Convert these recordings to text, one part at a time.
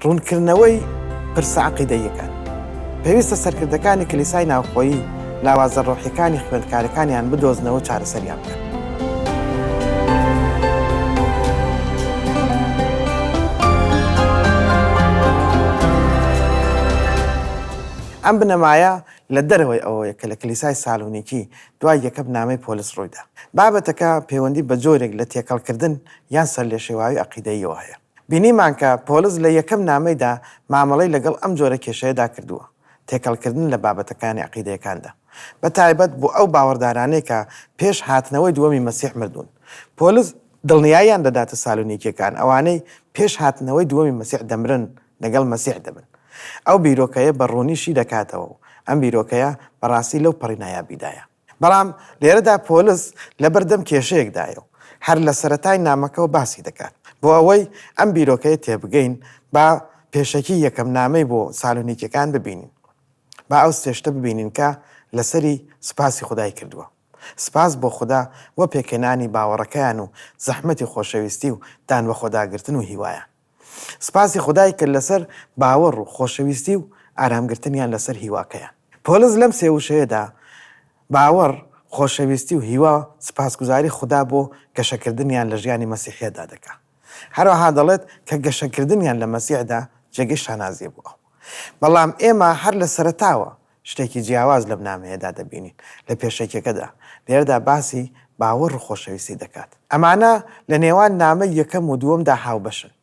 ڕوونکردنەوەی پرسە عەقیدەییەکان. پێویستە سەرکردەکانی کلیسای ناوخۆیی لاوازە ڕۆحیەکانی خوێندکارەکانیان بدۆزنەوە و چارەسەریان بکەن. ئەم بنەمایە لە دەرەوەی ئەوەیە کە لە کلیسای سالۆنیکی دوای یەکەم نامەی پۆلس ڕوویدا. بابەتەکە پەیوەندی بە جۆرێک لە تێکەڵکردن یان سەرلێشێواوی عەقیدەییەوە هەیە. بینیمان کە پۆلس لە یەکەم نامەیدا مامەڵەی لەگەڵ ئەم جۆرە کێشەیەدا کردووە، تێکەڵکردن لە بابەتەکانی عەقیدەیەکاندا. بە تایبەت بۆ ئەو باوەڕدارانەی کە پێش هاتنەوەی دووەمی مەسیح مردوون. پۆلس دڵنیاییان دەداتە سالۆنیکیەکان ئەوانەی پێش هاتنەوەی دووەمی مەسیح دەمرن لەگەڵ مەسیح دەبن. ئەو بیرۆکەیە بەڕوونیشی دەکاتەوە و ئەم بیرۆکەیە بەڕاستی لەو پەڕی نایابیدایە. بەڵام لێرەدا پۆلس لە بەردەم کێشەیەکدایە و هەر لە سەرەتای نامەکەەوە باسی دەکات بۆ ئەوەی ئەم بیرۆکەیە تێبگەین با پێشەکی یەکەم نامەی بۆ سالۆنیکیەکان ببینین. با ئەو سێشتە ببینین کە لەسەری سوپاسی خودای کردووە. سپاس بۆ خوددا وە پێکەنانی باوەڕەکەیان و زەحمەتی خۆشەویستی و دان بە خۆداگرتن و هیوایە. سپاسی خودای کرد لەسەر باوەڕ و خۆشەویستی و ئارامگرتنیان لەسەر هیواکەیان. پۆلس لەم سێوشەیەدا باوەڕ، خۆشەویستی و هیوا سپاسگوزاری خوددا بۆ گەشەکردنیان لە ژیانی مەسیحیەدا دەکات. هەروەها دەڵێت کە گەشەکردنیان لە مەسیحدا جێگەی شانازیە بووە. بەڵام ئێمە هەر لە سەرەتاوە شتێکی جیاواز لەم نامەیەدا دەبینین لە پێشەکێکەدا. لێرەدا باسی باوەڕ و خۆشەویستی دەکات. ئەمانە لە نێوان نامەی یەکەم و دووەمدا هاوبەشن.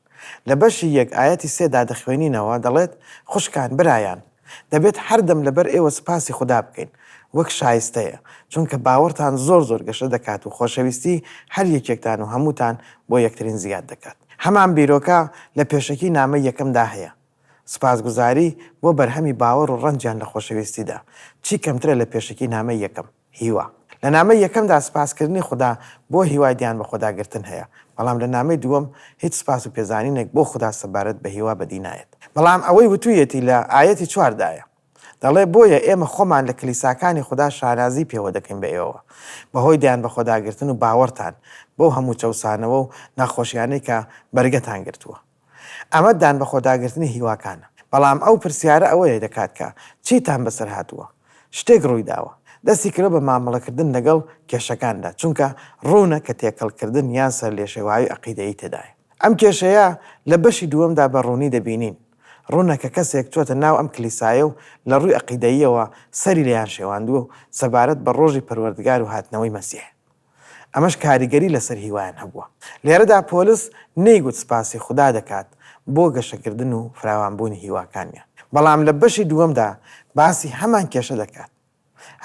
لە بەشی یەک ئایەتی سێدا دەخوێنینەوە دەڵێت خوشکان برایان دەبێت هەردەم لەبەر ئێوە سپاسی خوددا بکەین وەک شایستەیە، چونکە باوەڕتان زۆر گەشە دەکات و خۆشەویستی هەر یەکێکتان و هەمووتان بۆ یەکترین زیاد دەکات. هەمان بیرۆکە لە پێشەکی نامە یەکەمدا هەیە. سپاسگوزاری بۆ بەرهەمی باوەڕ و ڕەنجیان لە خۆشەویستیدا. چی کەمترە لە پێشەکی نامە یەکەم؟ هیوا. لە نامە یەکەمدا سپاسکردنی خوددا بۆ هیوای دیان بە خۆداگرتن هەیە، بەڵام لە نامەی دووەم هیچ سپاس و پێزانینێک بۆ خوددا سەبارەت بە هیوا بەدی نایێت. بەڵام ئەوەی وتوویەتی لە ئایەتی 4دایە دەڵێ بۆیە ئێمە خۆمان لە کلیساکانی خوددا شارازی پێوە دەکەین بە ئێوە بەهۆی دیان بە خۆداگرتن و باوەڕتان بۆ هەموو چەوسانەوە و ناخۆشیانەی کە بەرگەتان گرتووە. ئەمە دان بە خۆداگرتنی هیواکانە. بەڵام ئەو پرسیارە ئەوەیە دەکات کە چیتان بەسەر هاتووە؟ شتێک ڕووی داوە، دەستی کرد بە مامەڵەکردن لەگەڵ کێشەکاندا، چونکە ڕوونە کە تێکەڵکردن یان سەر لێشێواوی عەقیدەیی تێدایە. ئەم کێشەیە لە بەشی دووەمدا بە ڕوونی دەبینین. ڕوونە کە کەسێک چۆتە ناو ئەم کلیسایە و لە ڕووی عەقیدەییەوە سەری لێیان شێواندووە و سەبارەت بە ڕۆژی پەروەردگار و هاتنەوەی مەسیح. ئەمەش کاریگەری لەسەر هیوایان هەبووە. لێرەدا پۆلس نەیگوت سپاسی خوددا دەکات بۆ گەشەکردن و فراوانبوونی هیواکانیان، بەڵام لە بەشی دووەمدا باسی هەمان کێشە دەکات.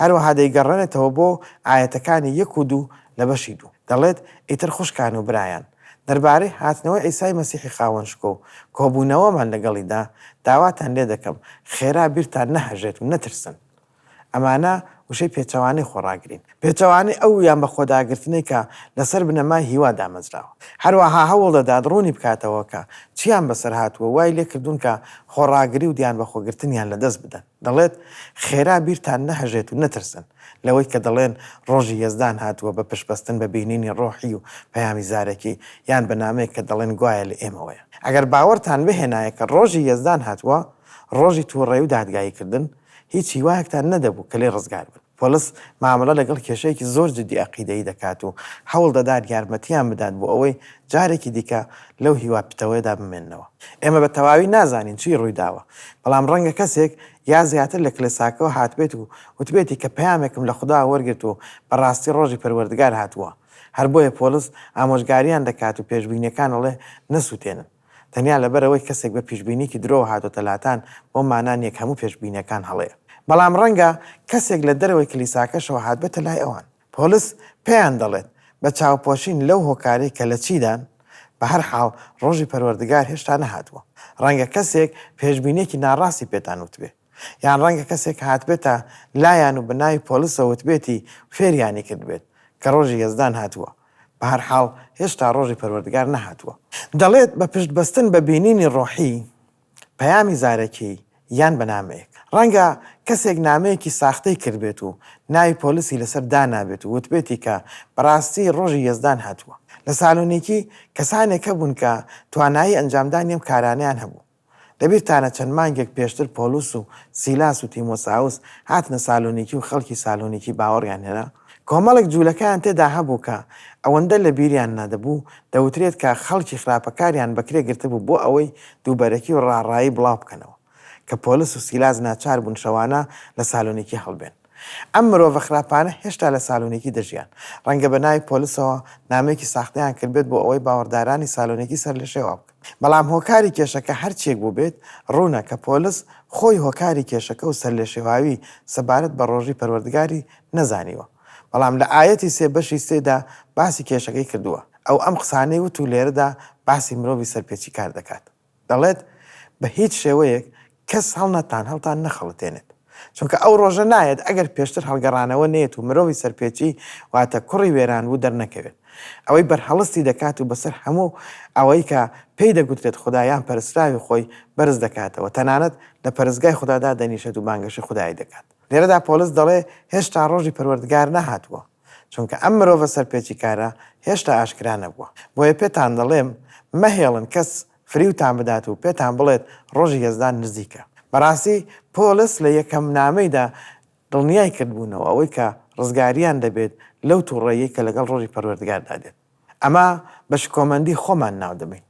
هەروەها دەیگەڕێنێتەوە بۆ ئاەتەکانی 1 و 2 لە بەشی 2. دەڵێت ئیتر خوشکان و برایان دەربارەی هاتنەوەی عیسای مەسیحی خاوەنشکۆ و کۆبوونەوەمان لەگەڵیدا داواتان لێ دەکەم خێرا بیرتان نەهەژێت و نەترسن. ئەمانە وشەی پێچەوانەی خۆڕاگرین، پێچەوانەی ئەو یان بە خۆداگرتنەی کە لەسەر بنەمای هیوا دامەزراوە. هەروەها هەوڵ دەدات ڕوونی بکاتەوە کە چیان بەسەر هاتووە وای لێکردوون کە خۆڕاگری و دیان بە خۆگرتنیان لەدەست بدەن. دەڵێت خێرا بیرتان نەهەژێت و نەترسن، لەوەی کە دەڵێن ڕۆژی یەزدان هاتووە بە پشتبەستن بە بینینی ڕۆحی و پەیامی زارەکی یان بەنامەیە کە دەڵێن گوایە لە ئێمەوەیە. ئەگەر باوەڕتان بهێنایە کە ڕۆژی یەزدان هاتووە، ڕۆژی تووڕێی و دادگاییکردن، هیچ هیوایەکتان نەدەبوو کە لێ ڕزگار بن. پۆلس مامەڵە لەگەڵ کێشەیەکی زۆر جددی عەقیدەیی دەکات و هەوڵ دەدات یارمەتیان بدات بۆ ئەوەی جارێکی دیکە لەو هیوا پتەوەیدا بمێننەوە. ئێمە بە تەواوی نازانین چی ڕووی داوە، بەڵام ڕەنگە کەسێک یا زیاتر لە کلیساکەوە هاتبێت و وتبێتی کە پەیامێکم لە خوددا وەرگرت و بەڕاستی ڕۆژی پەروەردگار هاتووە. هەر بۆیە پۆلس ئامۆژگاریان دەکات و پێشبینیەکان ئەڵێ نەسووتێنن. تەنیا لەبەرەوەی کەسێک بە پیشبینیکی درۆ هاتۆتە لاتان بۆ مانانیەک هەموو پێشبینیەکان هەڵەیە. بەڵام ڕەنگە کەسێک لە دەرەوەی کلیساکەشەوە هاتبێتە لای ئەوان. پۆلس پێیان دەڵێت بە چاوپۆشین لەو هۆکارەی کە لە چیدان بە هەر حاڵ ڕۆژی پەروەردگار هێشتا نەهاتووە. ڕەنگە کەسێک پێشبینیەکی ناڕاستی پێتان وتبێ، یان ڕەنگە کەسێک هاتبێتە لایەن و بەناوی پۆلسەوە وتبێتی فێریانی کردبێت کە ڕۆژی یەزدان هاتووە، بە هەر حاڵ هێشتا ڕۆژی پەروەردگار نەهاتووە. دەڵێت بە پشتبەستن بە بینینی ڕۆحی، پەیامی زارەکی یان بەنامەیەک. ڕەنگە کەسێک نامەیەکی ساختەی کردبێت و ناوی پۆلیسی لەسەر دانابێت و وتبێتی کە بەڕاستی ڕۆژی یەزدان هاتووە. لە سالۆنیکی کەسانێک هەبوون کە توانایی ئەنجامدانی ئەم کارانیان هەبوو، لەبیرتانە چەند مانگێک پێشتر پۆلوس و سیلاس و تیمۆساوس هاتنە سالۆنیکی و خەڵکی سالۆنیکی باوەڕیان هێنا کۆمەڵێک جوولەکان تێدا هەبوو کە ئەوەندە لە بیریان نەدەبوو دەوترێت کە خەڵکی خراپەکاریان بەکرێ گرتبوو بۆ ئەوەی دووبەرەکی و ڕاڕایی بڵاو بکەنەوە کە پۆلس و سیلاز ناچار بوون شەوانە لە سالۆنیکی هەڵبێن. ئەم مرۆڤە خراپانە هێشتا لە سالۆنیکی دەژیان ڕەنگە بە ناوی پۆلسەوە نامێکی ساختەیان کردبێت بۆ ئەوەی باوەڕدارانی سالۆنیکی سەر لە شێوا بکەن. بەڵام هۆکاری کێشەکە هەرچێک بوو بێت ڕوونە کە پۆلس خۆی هۆکاری کێشەکە و سەر لە شێواوی سەبارەت بە ڕۆژی پەروەردگاری نەزانیوە. بەڵام لە ئاەتی سێ بەشی سێدا باسی کێشەکەی کردووە ئەو ئەم قسانەی وت و لێرەدا باسی مرۆڤی سەرپێچی کار دەکات دەڵێت بە هیچ شێوەیەک کەس هەڵتان نەخەڵەتێنێت چونکە ئەو ڕۆژە نایەت ئەگەر پێشتر هەڵگەڕانەوە نێت و مرۆڤی سەرپێچی واتە کوڕی وێران بوو دەرنەکەوێت ئەوەی بەرهەڵستی دەکات و بەسەر هەموو ئەوەی کە پێی دەگوترێت خدایان پەرستراوی خۆی بەرز دەکاتەوە تەنانەت لە پەرستگای خوددادا دەنیشێت و بانگەشی خودایی دەکات. لێرەدا پۆلس دەڵێ هێشتا ڕۆژی پەروەردگار نەهاتووە چونکە ئەم مرۆڤە سەرپێچی کارە هێشتا ئاشکرا نەبووە بۆیە پێتان دەڵێم مەهێڵن کەس فریوتان بدات و پێتان بڵێت ڕۆژی هێزدان نزیکە. بەڕاستی پۆلس لە یەکەم نامەیدا دڵنیای کردبوونەوە ئەوەی کە ڕزگاریان دەبێت لەو تووڕێیەی کە لەگەڵ ڕۆژی پەروەردگاردا دێت. ئەمە بە شکۆمەندی خۆمان ناو دەبین.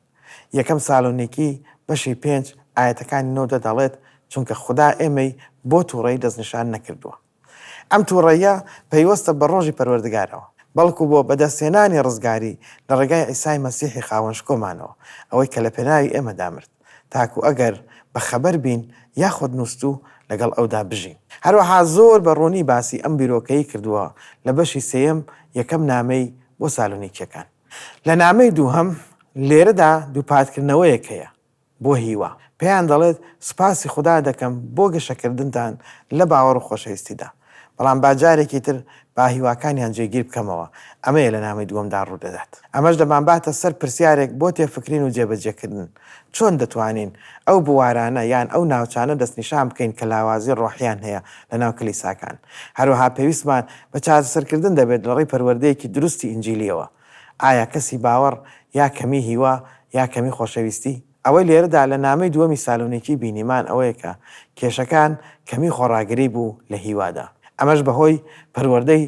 یەکەم سالۆنیکی بەشی 5 ئاەتەکانی 9 دەڵێت چونکە خوددا ئێمەی بۆ تووڕێی دەستنیشان نەکردووە. ئەم تووڕێیە پەیوەستە بە ڕۆژی پەروەردگارەوە بەڵکو بۆ بەدەستێنانی ڕزگاری لە ڕێگای عیسای مەسیحی خاوەن شکۆمانەوە ئەوەی کە لە پێناوی ئێمە دامرد تاکو ئەگەر بەخەبەر بین یاخود نووسوو لەگەڵ ئەودا بژین. هەروەها زۆر بە ڕوونی باسی ئەم بیرۆکەی کردووە لە بەشی سێیەم یەکەم نامەی بۆ سالۆنیکیەکان. لە نامەی دووهەم لێرەدا دووپاتکردنەوەیەک هەیە بۆ هیوا پێیان دەڵێت سپاسی خوددا دەکەم بۆ گەشەکردنتان لە باوەڕ و خۆشەویستیدا بەڵام باجارێکی تر با هیواکانیان جێگیر بکەمەوە ئەمەیە لە نامەی دووەمدا ڕوو دەدات. ئەمەش دەمانباتە سەر پرسیارێک بۆ تێفکرین و جێبەجێکردن چۆن دەتوانین ئەو بوارانە یان ئەو ناوچانە دەستنیشان بکەین کە لاوازی ڕۆحیان هەیە لە ناو کلیساکان. هەروەها پێویستمان بە چارەسەرکردن دەبێت لە ڕێی پەروەردەیەکی دروستی ئینجیلیەوە. ئایا کەسی باوەڕ یا کەمی هیوا یا کەمی خۆشەویستی؟ ئەوەی لێرەدا لە نامەی دووەمی سالۆنیکی بینیمان ئەوەیە کە کێشەکان کەمی خۆڕاگری بوو لە هیوادا. ئەمەش بەهۆی پەروەردەی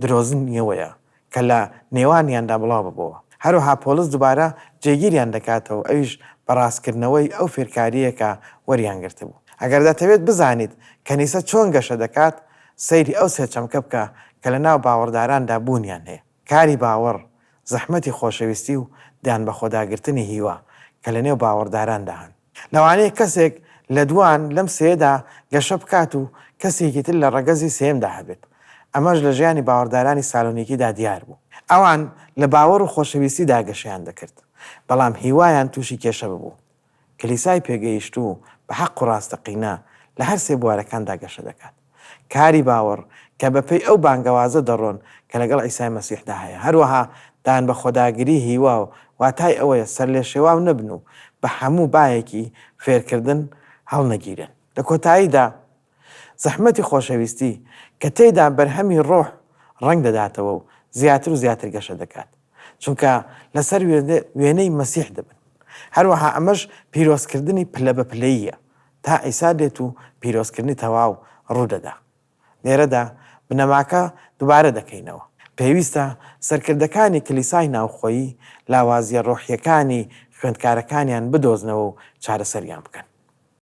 درۆزنیەوەیە کە لە نێوانیاندا بڵاو ببەوە. هەروەها پۆلس دووبارە جێگیریان دەکاتەوە ئەویش بەڕاستکردنەوەی ئەو فێرکاریەکە وەریان گرتبوو. ئەگەر دەتەوێت بزانیت کەنیسە چۆن گەشە دەکات سەیری ئەو سێچەمکە بکە کە لە ناو باوەڕداراندا بوونیان هەیە. کاری باوەڕ، زەحمەتی خۆشەویستی و دان بە خۆداگرتنی هیوا کە لە نێو باوەڕداراندا هەن. لەوانەیە کەسێک لە دوان لەم سێدا گەشە بکات و کەسێکی تر لە ڕەگەزی سێمدا هەبێت. ئەمەش لە ژیانی باوەڕدارانی سالۆنیکیدا دیار بوو. ئەوان لە باوەڕ و خۆشەویستیدا گەشەیان دەکرد بەڵام هیوایان تووشی کێشە ببوو. کلیسای پێگەیشت و بە حەق و ڕاستەقینە لە هەر سێ بوارەکاندا گەشە دەکات. کاری باوەڕ کە بەپێی ئەو بانگەوازە دەڕۆن کە لەگەڵ عیسای مەسیحدا هەیە. هەروەها دان بە خۆداگری هیوا و واتای ئەوەیە سەر لێ شێواو نەبن و بە هەموو بایەکی فێرکردن هەڵنەگیرن. لە کۆتاییدا زەحمەتی خۆشەویستی کە تێیدا بەرهەمی ڕۆح ڕنگ دەداتەوە و زیاتر و زیاتر گەشە دەکات چونکە لەسەر وێنەی مەسیح دەبن. هەروەها ئەمەش پیرۆزکردنی پلە بە پلەیە تا ئیسا دێت و پیرۆزکردنی تەواو ڕوودەدا. لێرەدا بنەماکە دووبارە دەکەینەوە. پێویستە سەرکردەکانی کلیسای ناوخۆیی لاوازیە ڕۆحیەکانی خوێندکارەکانیان بدۆزنەوە و چارەسەریان بکەن.